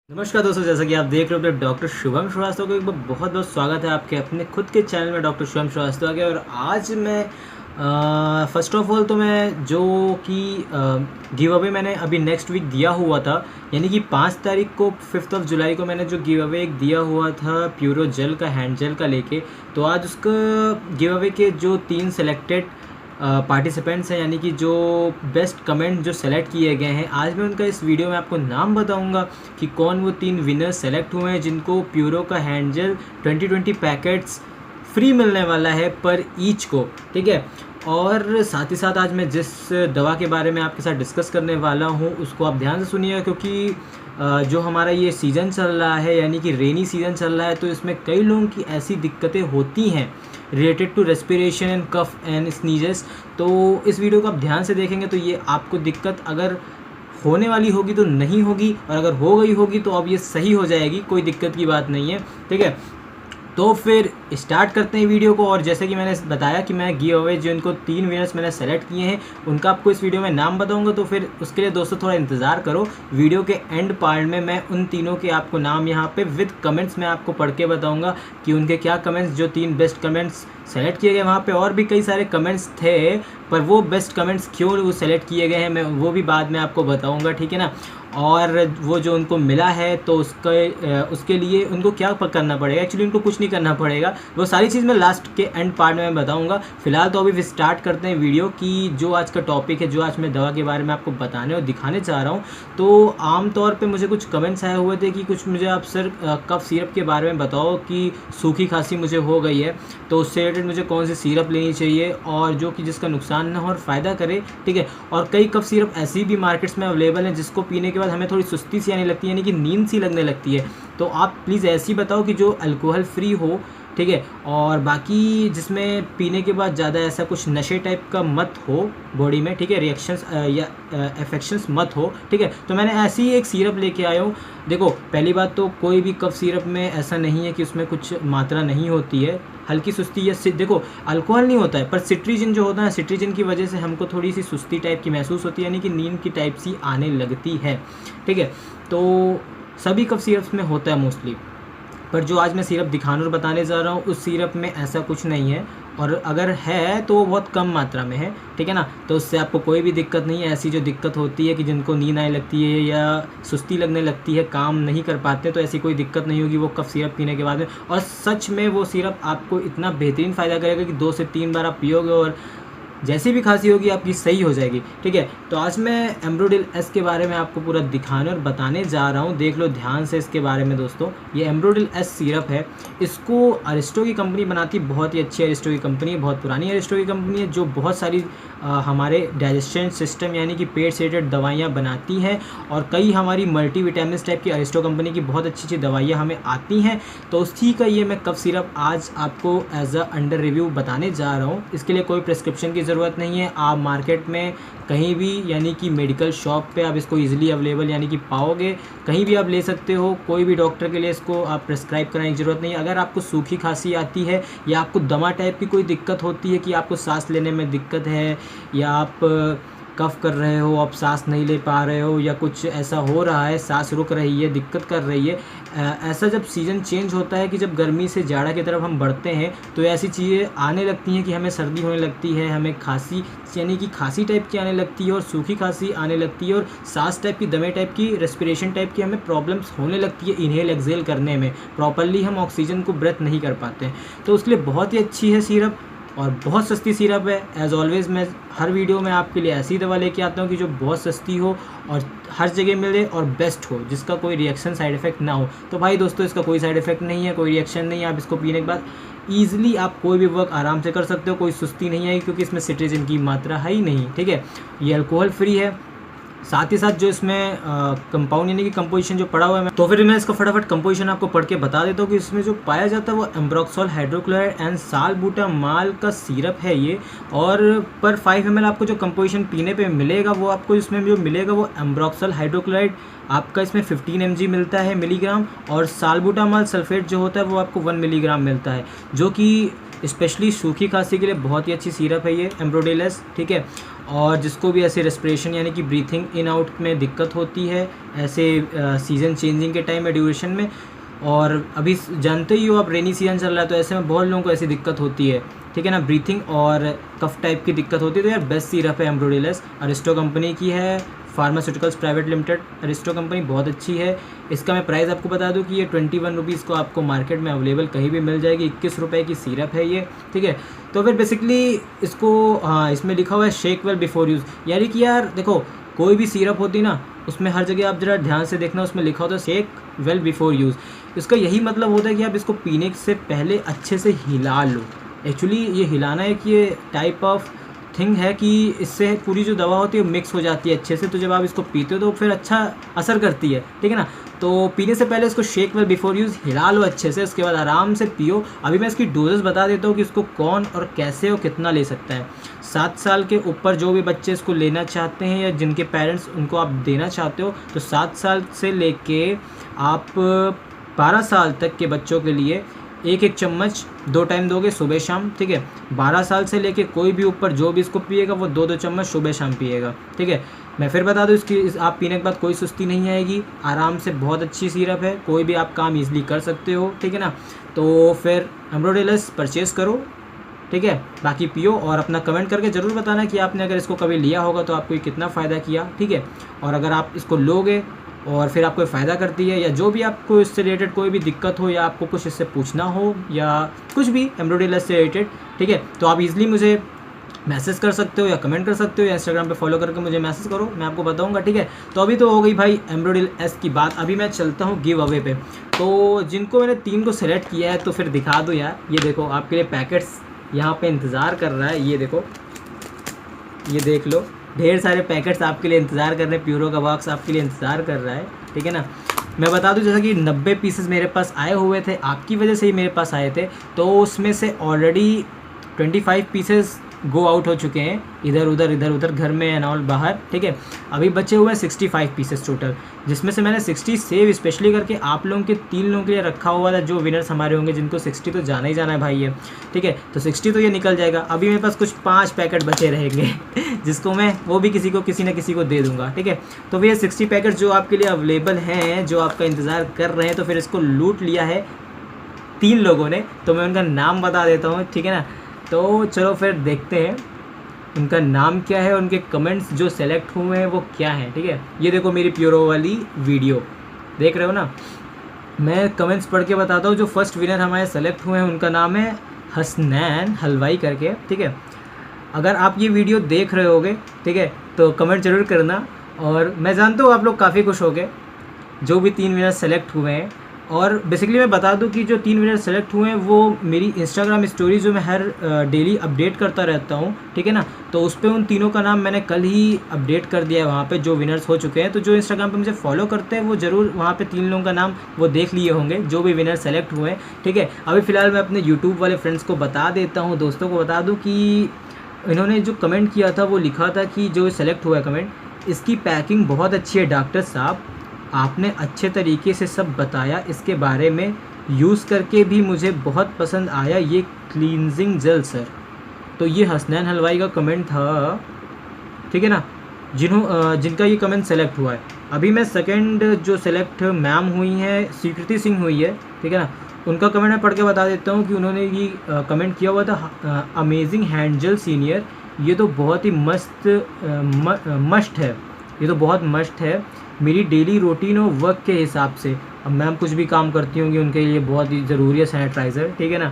नमस्कार दोस्तों, जैसा कि आप देख रहे हो अपने डॉक्टर शुभम श्रीवास्तव को एक बार बहुत बहुत स्वागत है आपके अपने खुद के चैनल में डॉक्टर शुभम श्रीवास्तव के। और आज मैं फ़र्स्ट ऑफ ऑल तो मैं जो कि गिव अवे मैंने अभी नेक्स्ट वीक दिया हुआ था, यानी कि 5 तारीख को 5 ऑफ जुलाई को मैंने जो गिव अवे एक दिया हुआ था प्यूरो जेल का, हैंड जेल का लेके, तो आज उसका गिव अवे के जो 3 सेलेक्टेड पार्टिसिपेंट्स हैं, यानी कि जो बेस्ट कमेंट जो सेलेक्ट किए गए हैं, आज मैं उनका इस वीडियो में आपको नाम बताऊंगा कि कौन वो 3 विनर्स सेलेक्ट हुए हैं जिनको प्यूरो का हैंड जेल 2020 पैकेट्स फ्री मिलने वाला है पर ईच को। ठीक है, और साथ ही साथ आज मैं जिस दवा के बारे में आपके साथ डिस्कस करने वाला हूँ उसको आप ध्यान से सुनिएगा, क्योंकि जो हमारा ये सीज़न चल रहा है, यानी कि रेनी सीज़न चल रहा है, तो इसमें कई लोगों की ऐसी दिक्कतें होती हैं related to respiration and cough and sneezes. तो इस वीडियो को आप ध्यान से देखेंगे तो ये आपको दिक्कत अगर होने वाली होगी तो नहीं होगी, और अगर हो गई होगी तो अब ये सही हो जाएगी, कोई दिक्कत की बात नहीं है। ठीक है, तो फिर स्टार्ट करते हैं वीडियो को। और जैसे कि मैंने बताया कि मैं गिव अवे जो इनको 3 विनर्स मैंने सेलेक्ट किए हैं उनका आपको इस वीडियो में नाम बताऊंगा, तो फिर उसके लिए दोस्तों थोड़ा इंतज़ार करो। वीडियो के एंड पार्ट में मैं उन तीनों के आपको नाम यहाँ पे विद कमेंट्स में आपको पढ़ के बताऊँगा कि उनके क्या कमेंट्स, जो 3 बेस्ट कमेंट्स सेलेक्ट किए गए। वहाँ पे और भी कई सारे कमेंट्स थे, पर वो बेस्ट कमेंट्स क्यों वो सेलेक्ट किए गए हैं मैं वो भी बाद में आपको बताऊँगा, ठीक है ना। और वो जो उनको मिला है तो उसके लिए उनको क्या करना पड़ेगा, एक्चुअली उनको कुछ नहीं करना पड़ेगा, वो सारी चीज़ मैं लास्ट के एंड पार्ट में बताऊंगा। फिलहाल तो अभी स्टार्ट करते हैं वीडियो की। जो आज का टॉपिक है, जो आज मैं दवा के बारे में आपको बताने और दिखाने चाह रहा हूँ, तो आमतौर पे मुझे कुछ कमेंट्स आए हुए थे कि कुछ मुझे आप सर कफ सिरप के बारे में बताओ कि सूखी खांसी मुझे हो गई है, तो उससे रिलेटेड मुझे कौन सी सिरप लेनी चाहिए और जो कि जिसका नुकसान ना हो और फ़ायदा करे। ठीक है, और कई कफ सिरप ऐसी भी मार्केट्स में अवेलेबल हैं जिसको पीने के बाद हमें थोड़ी सुस्ती सी आने लगती है, यानी कि नींद सी लगने लगती है। तो आप प्लीज़ ऐसी बताओ कि जो अल्कोहल फ्री हो, ठीक है, और बाकी जिसमें पीने के बाद ज़्यादा ऐसा कुछ नशे टाइप का मत हो बॉडी में, ठीक है, रिएक्शंस या इफेक्शंस मत हो। ठीक है, तो मैंने ऐसी ही एक सिरप लेके आया हूँ। देखो, पहली बात तो कोई भी कफ सिरप में ऐसा नहीं है कि उसमें कुछ मात्रा नहीं होती है, हल्की सुस्ती या देखो अल्कोहल नहीं होता है, पर सिट्रीजिन जो होता है, सिट्रीजिन की वजह से हमको थोड़ी सी सुस्ती टाइप की महसूस होती है, यानी कि नींद की टाइप सी आने लगती है। ठीक है, तो सभी कफ सिरप्स में होता है मोस्टली, पर जो आज मैं सिरप दिखाने और बताने जा रहा हूँ उस सिरप में ऐसा कुछ नहीं है, और अगर है तो वो बहुत कम मात्रा में है। ठीक है ना, तो उससे आपको कोई भी दिक्कत नहीं है। ऐसी जो दिक्कत होती है कि जिनको नींद आने लगती है या सुस्ती लगने लगती है, काम नहीं कर पाते, तो ऐसी कोई दिक्कत नहीं होगी वो कफ सिरप पीने के बाद में। और सच में वो सिरप आपको इतना बेहतरीन फ़ायदा करेगा कि 2 से 3 बार आप पियोगे और जैसी भी खांसी होगी आपकी सही हो जाएगी। ठीक है, तो आज मैं एम्ब्रोडिल एस के बारे में आपको पूरा दिखाने और बताने जा रहा हूँ। देख लो ध्यान से इसके बारे में दोस्तों। ये एम्ब्रोडिल एस सिरप है, इसको अरिस्टो की कंपनी बनाती है, बहुत ही अच्छी अरिस्टो की कंपनी है, बहुत पुरानी अरिस्टो की कंपनी है, जो बहुत सारी हमारे डाइजेशन सिस्टम यानी कि पेट से रिलेटेड दवाइयाँ बनाती हैं, और कई हमारी मल्टीविटामिन्स टाइप की अरिस्टो कंपनी की बहुत अच्छी अच्छी दवाइयाँ हमें आती हैं। तो उसी का ये मैं कफ सिरप आज आपको एज अ अंडर रिव्यू बताने जा रहा हूँ। इसके लिए कोई प्रिस्क्रिप्शन की ज़रूरत नहीं है, आप मार्केट में कहीं भी यानी कि मेडिकल शॉप पे आप इसको इजीली अवेलेबल यानी कि पाओगे, कहीं भी आप ले सकते हो। कोई भी डॉक्टर के लिए इसको आप प्रिस्क्राइब कराने की ज़रूरत नहीं है। अगर आपको सूखी खांसी आती है या आपको दमा टाइप की कोई दिक्कत होती है कि आपको सांस लेने में दिक्कत है, या आप कफ कर रहे हो, आप सांस नहीं ले पा रहे हो, या कुछ ऐसा हो रहा है, सांस रुक रही है, दिक्कत कर रही है, ऐसा जब सीज़न चेंज होता है कि जब गर्मी से जाड़ा की तरफ हम बढ़ते हैं तो ऐसी चीज़ें आने लगती हैं कि हमें सर्दी होने लगती है, हमें खांसी यानी कि खांसी टाइप की आने लगती है, और सूखी खांसी आने लगती है, और सांस टाइप की, दमे टाइप की, रेस्पिरेशन टाइप की हमें प्रॉब्लम्स होने लगती है इनहेल एक्सेल करने में। प्रॉपरली हम ऑक्सीजन को ब्रेथ नहीं कर पाते हैं, तो उसके लिए बहुत ही अच्छी है सिरप और बहुत सस्ती सिरप है। एज़ ऑलवेज़ मैं हर वीडियो में आपके लिए ऐसी दवा लेके आता हूँ कि जो बहुत सस्ती हो और हर जगह मिले और बेस्ट हो, जिसका कोई रिएक्शन साइड इफ़ेक्ट ना हो। तो भाई दोस्तों, इसका कोई साइड इफ़ेक्ट नहीं है, कोई रिएक्शन नहीं है। आप इसको पीने के बाद ईजिली आप कोई भी वर्क आराम से कर सकते हो, कोई सुस्ती नहीं आएगी, क्योंकि इसमें सिट्रीजिन की मात्रा है ही नहीं। ठीक है, ये अल्कोहल फ्री है। साथ ही साथ जो इसमें कंपाउंड यानी कि कंपोजिशन जो पड़ा हुआ है, तो फिर मैं इसको फटाफट कंपोजिशन आपको पढ़ के बता देता हूँ कि इसमें जो पाया जाता है वो एम्ब्रोक्सोल हाइड्रोक्लोराइड एंड सालबुटामॉल का सिरप है ये। और पर 5 ml आपको जो कंपोजिशन पीने पे मिलेगा वो आपको इसमें जो मिलेगा वो एम्ब्रोक्सोल हाइड्रोक्लोराइड आपका इसमें 15 mg मिलता है मिलीग्राम, और सालबुटामॉल सल्फेट जो होता है वो आपको 1 मिलीग्राम मिलता है, जो कि स्पेशली सूखी खांसी के लिए बहुत ही अच्छी सिरप है ये एम्ब्रोडेलस, ठीक है। और जिसको भी ऐसे रेस्पिरेशन यानी कि ब्रीथिंग इन आउट में दिक्कत होती है ऐसे सीज़न चेंजिंग के टाइम में, ड्यूरेशन में, और अभी जानते ही हो आप रेनी सीजन चल रहा है तो ऐसे में बहुत लोगों को ऐसी दिक्कत होती है, ठीक है ना, ब्रीथिंग और कफ टाइप की दिक्कत होती है। तो यार बेस्ट सिरप है एम्ब्रोडेलस, अरिस्टो कंपनी की है, pharmaceuticals private limited, Aristo company बहुत अच्छी है। इसका मैं प्राइस आपको बता दूं कि ये 21 रुपीज़ को आपको मार्केट में अवेलेबल कहीं भी मिल जाएगी। 21 रुपये की सिरप है ये, ठीक है। तो फिर बेसिकली इसको हाँ इसमें लिखा हुआ है शेक वेल बिफोर यूज़, यानी कि यार देखो कोई भी सिरप होती ना उसमें हर जगह आप ज़रा ध्यान से देखना, उसमें लिखा होता है शेक वेल बिफोर यूज़। इसका यही मतलब होता है कि आप इसको पीने से पहले अच्छे से हिला लो। एक्चुअली ये हिलाना एक ये टाइप ऑफ थिंग है कि इससे पूरी जो दवा होती है वो मिक्स हो जाती है अच्छे से, तो जब आप इसको पीते हो तो फिर अच्छा असर करती है, ठीक है ना। तो पीने से पहले इसको शेक वेल बिफोर यूज़ हिला लो अच्छे से, उसके बाद आराम से पियो। अभी मैं इसकी डोजेस बता देता हूँ कि इसको कौन और कैसे और कितना ले सकता है। 7 साल के ऊपर जो भी बच्चे इसको लेना चाहते हैं या जिनके पेरेंट्स उनको आप देना चाहते हो, तो 7 साल से लेके आप 12 साल तक के बच्चों के लिए 1-1 चम्मच 2 टाइम दोगे सुबह शाम, ठीक है। 12 साल से लेके कोई भी ऊपर जो भी इसको पिएगा वो 2-2 चम्मच सुबह शाम पिएगा, ठीक है। मैं फिर बता दूँ इसकी आप पीने के बाद कोई सुस्ती नहीं आएगी, आराम से बहुत अच्छी सिरप है, कोई भी आप काम ईजिली कर सकते हो, ठीक है ना। तो फिर एम्ब्रोडेलस परचेज़ करो, ठीक है। बाकी पियो और अपना कमेंट करके ज़रूर बताना कि आपने अगर इसको कभी लिया होगा तो आपको कितना फ़ायदा किया, ठीक है। और अगर आप इसको लोगे और फिर आपको फ़ायदा करती है या जो भी आपको इससे रिलेटेड कोई भी दिक्कत हो या आपको कुछ इससे पूछना हो या कुछ भी एम्ब्रोडेलस से रिलेटेड, ठीक है, तो आप इजीली मुझे मैसेज कर सकते हो या कमेंट कर सकते हो या इंस्टाग्राम पे फॉलो करके मुझे मैसेज करो, मैं आपको बताऊंगा, ठीक है। तो अभी तो हो गई भाई एम्ब्रोडेलस की बात, अभी मैं चलता हूँ गिव अवे पे। तो जिनको मैंने 3 को सेलेक्ट किया है तो फिर दिखा दो यार, ये देखो आपके लिए पैकेट्स यहाँ पे इंतज़ार कर रहा है, ये देखो, ये देख लो, ढेर सारे पैकेट्स आपके लिए इंतज़ार कर रहे हैं, प्यूरो का बॉक्स आपके लिए इंतज़ार कर रहा है, ठीक है ना। मैं बता दूं जैसा कि 90 पीसेस मेरे पास आए हुए थे, आपकी वजह से ही मेरे पास आए थे, तो उसमें से ऑलरेडी 25 पीसेस गो आउट हो चुके हैं इधर उधर घर में एंड ऑल बाहर, ठीक है। अभी बचे हुए हैं 65 पीसेस टोटल, जिसमें से मैंने 60 सेव स्पेशली करके आप लोगों के 3 लोगों के लिए रखा हुआ था, जो विनर्स हमारे होंगे जिनको 60 तो जाना ही जाना है भाई है, ठीक है। तो 60 तो ये निकल जाएगा। अभी मेरे पास कुछ 5 पैकेट बचे रहेंगे जिसको मैं वो भी किसी न किसी को दे दूंगा, ठीक है। तो भैया 60 पैकेट जो आपके लिए अवेलेबल हैं, जो आपका इंतज़ार कर रहे हैं, तो फिर इसको लूट लिया है 3 लोगों ने, तो मैं उनका नाम बता देता हूँ, ठीक है ना। तो चलो फिर देखते हैं उनका नाम क्या है, उनके कमेंट्स जो सेलेक्ट हुए हैं वो क्या हैं, ठीक है। ये देखो मेरी प्यूरो वाली वीडियो देख रहे हो ना, मैं कमेंट्स पढ़ के बताता हूँ। जो फर्स्ट विनर हमारे सेलेक्ट हुए हैं उनका नाम है हसनैन हलवाई करके, ठीक है। अगर आप ये वीडियो देख रहे होगे, ठीक है, तो कमेंट ज़रूर करना। और मैं जानता हूँ आप लोग काफ़ी खुश हो गए जो भी 3 विनर सेलेक्ट हुए हैं। और बेसिकली मैं बता दूं कि जो 3 विनर सेलेक्ट हुए हैं वो मेरी इंस्टाग्राम स्टोरी जो मैं हर डेली अपडेट करता रहता हूं, ठीक है ना, तो उस पर उन तीनों का नाम मैंने कल ही अपडेट कर दिया है वहाँ पे, जो विनर्स हो चुके हैं। तो जो इंस्टाग्राम पे मुझे फॉलो करते हैं वो ज़रूर वहाँ पे 3 लोगों का नाम वो देख लिए होंगे जो भी विनर सेलेक्ट हुए हैं, ठीक है। अभी फ़िलहाल मैं अपने यूट्यूब वाले फ्रेंड्स को बता देता हूँ, दोस्तों को बता दूँ कि इन्होंने जो कमेंट किया था वो लिखा था कि जो सेलेक्ट हुआ है कमेंट, इसकी पैकिंग बहुत अच्छी है डॉक्टर साहब, आपने अच्छे तरीके से सब बताया, इसके बारे में यूज़ करके भी मुझे बहुत पसंद आया ये क्लींजिंग जेल सर। तो ये हसनैन हलवाई का कमेंट था, ठीक है ना, जिनका ये कमेंट सेलेक्ट हुआ है। अभी मैं सेकंड जो सेलेक्ट मैम हुई हैं स्वीकृति सिंह हुई है, ठीक है ना, उनका कमेंट मैं पढ़ के बता देता हूँ कि उन्होंने ये कमेंट किया हुआ था अमेजिंग हैंड जेल सीनियर, ये तो बहुत ही मस्ट है, ये तो बहुत मस्ट है मेरी डेली रूटीन और वर्क के हिसाब से। अब मैम कुछ भी काम करती होंगी उनके लिए बहुत ही ज़रूरी है सैनिटाइज़र, ठीक है ना।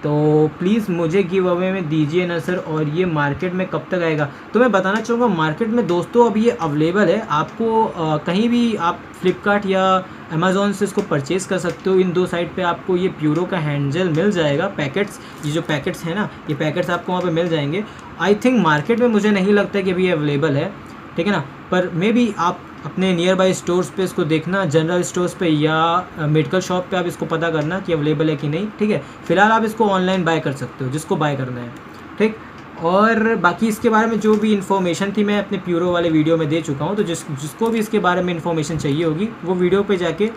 तो प्लीज़ मुझे गिव अवे में दीजिए ना सर, और ये मार्केट में कब तक आएगा। तो मैं बताना चाहूँगा मार्केट में दोस्तों अभी ये अवेलेबल है, आपको कहीं भी आप फ्लिपकार्ट या अमेज़ॉन से इसको परचेज़ कर सकते हो। इन 2 साइट पे आपको ये प्यूरो का हैंड जेल मिल जाएगा, पैकेट्स, ये जो पैकेट्स हैं ना, ये पैकेट्स आपको वहाँ पे मिल जाएंगे। आई थिंक मार्केट में मुझे नहीं लगता कि अभी ये अवेलेबल है, ठीक है ना, पर मे बी आप अपने नियर बाई स्टोर्स पे इसको देखना, जनरल स्टोर्स पे या मेडिकल शॉप पे आप इसको पता करना कि अवेलेबल है कि नहीं, ठीक है। फिलहाल आप इसको ऑनलाइन बाय कर सकते हो जिसको बाय करना है, ठीक। और बाकी इसके बारे में जो भी इन्फॉर्मेशन थी मैं अपने प्यूरो वाले वीडियो में दे चुका हूँ, तो जिसको भी इसके बारे में इन्फॉर्मेशन चाहिए होगी वो वीडियो पे जाके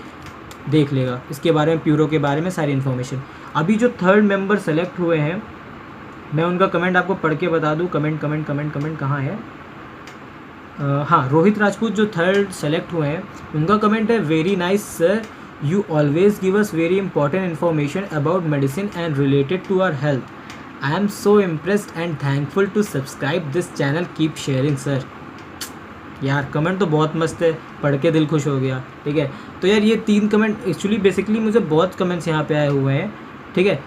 देख लेगा इसके बारे में, प्यूरो के बारे में सारी इन्फॉर्मेशन। अभी जो 3rd मेंबर सेलेक्ट हुए हैं मैं उनका कमेंट आपको पढ़ के बता दूँ। कमेंट कहाँ है? हाँ, रोहित राजपूत जो थर्ड सेलेक्ट हुए हैं, उनका कमेंट है, very nice sir, you always give us very important information about medicine and related to our health. I am so impressed and thankful to subscribe this channel, keep sharing sir. यार comment तो बहुत मस्त है, पढ़ के दिल खुश हो गया। ठीक है, तो यार ये 3 कमेंट एक्चुअली बेसिकली मुझे बहुत कमेंट्स यहाँ पे आए हुए हैं। ठीक है,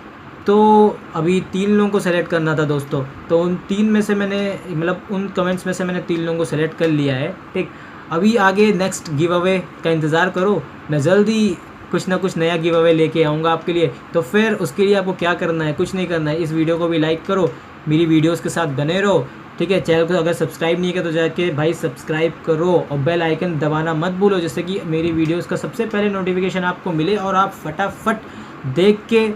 तो अभी 3 लोगों को सेलेक्ट करना था दोस्तों, तो उन 3 में से मैंने मतलब उन कमेंट्स में से मैंने 3 लोगों को सेलेक्ट कर लिया है। ठीक, अभी आगे नेक्स्ट गिव अवे का इंतज़ार करो, मैं जल्दी कुछ ना कुछ नया गिव अवे लेके आऊँगा आपके लिए। तो फिर उसके लिए आपको क्या करना है, कुछ नहीं करना है, इस वीडियो को भी लाइक करो, मेरी वीडियोज़ के साथ बने रहो। ठीक है, चैनल को अगर सब्सक्राइब नहीं किया तो जाके भाई सब्सक्राइब करो और बेल आइकन दबाना मत भूलो, जिससे कि मेरी वीडियोस का सबसे पहले नोटिफिकेशन आपको मिले और आप फटाफट देख के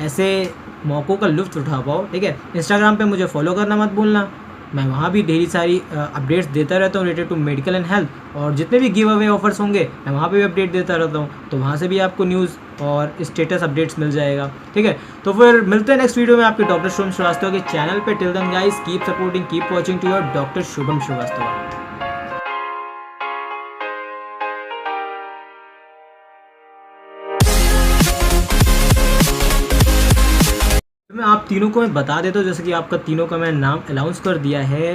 ऐसे मौक़ों का लुत्फ़ उठा पाओ। ठीक है, इंस्टाग्राम पे मुझे फॉलो करना मत भूलना, मैं वहाँ भी ढेरी सारी अपडेट्स देता रहता हूँ related to medical and health, और जितने भी गिव अवे ऑफर्स होंगे मैं वहाँ पे भी अपडेट देता रहता हूँ, तो वहाँ से भी आपको न्यूज़ और स्टेटस अपडेट्स मिल जाएगा। ठीक है, तो फिर मिलते हैं नेक्स्ट वीडियो में आपके डॉक्टर शुभम श्रीवास्तव के चैनल पे। Till then guys, keep supporting, keep watching to your doctor Shubham Shrivastava. मैं आप तीनों को मैं बता देता हूँ, जैसे कि आपका तीनों का मैं नाम अनाउंस कर दिया है,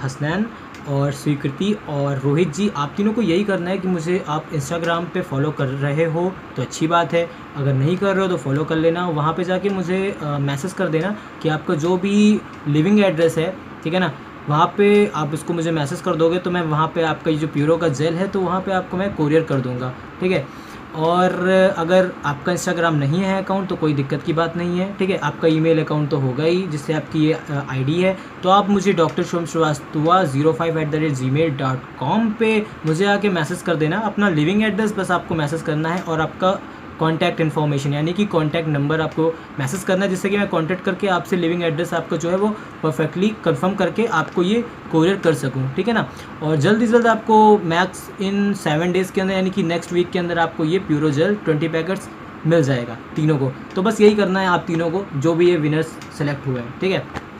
हसनैन और स्वीकृति और रोहित जी। आप तीनों को यही करना है कि मुझे आप इंस्टाग्राम पे फॉलो कर रहे हो तो अच्छी बात है, अगर नहीं कर रहे हो तो फॉलो कर लेना। वहाँ पे जाके मुझे मैसेज कर देना कि आपका जो भी लिविंग एड्रेस है, ठीक है ना, वहाँ पे आप इसको मुझे मैसेज कर दोगे तो मैं वहाँ पे आपका ये जो प्यूरो का जेल है तो वहाँ पे आपको मैं कोरियर कर दूँगा। ठीक है, और अगर आपका इंस्टाग्राम नहीं है अकाउंट तो कोई दिक्कत की बात नहीं है। ठीक है, आपका ईमेल अकाउंट तो होगा ही जिससे आपकी ये आईडी है, तो आप मुझे डॉक्टर शुभम श्रीवास्तव 05@gmail.com पे मुझे आके मैसेज कर देना। अपना लिविंग एड्रेस बस आपको मैसेज करना है और आपका कॉन्टैक्ट इन्फॉर्मेशन यानी कि कॉन्टैक्ट नंबर आपको मैसेज करना है, जिससे कि मैं कॉन्टैक्ट करके आपसे लिविंग एड्रेस आपका जो है वो परफेक्टली कंफर्म करके आपको ये कोरियर कर सकूं। ठीक है ना, और जल्द से जल्द आपको मैक्स इन 7 डेज़ के अंदर यानी कि नेक्स्ट वीक के अंदर आपको ये प्यूरो जेल 20 पैकेट्स मिल जाएगा तीनों को। तो बस यही करना है आप तीनों को, जो भी ये विनर्स सेलेक्ट हुए हैं। ठीक है।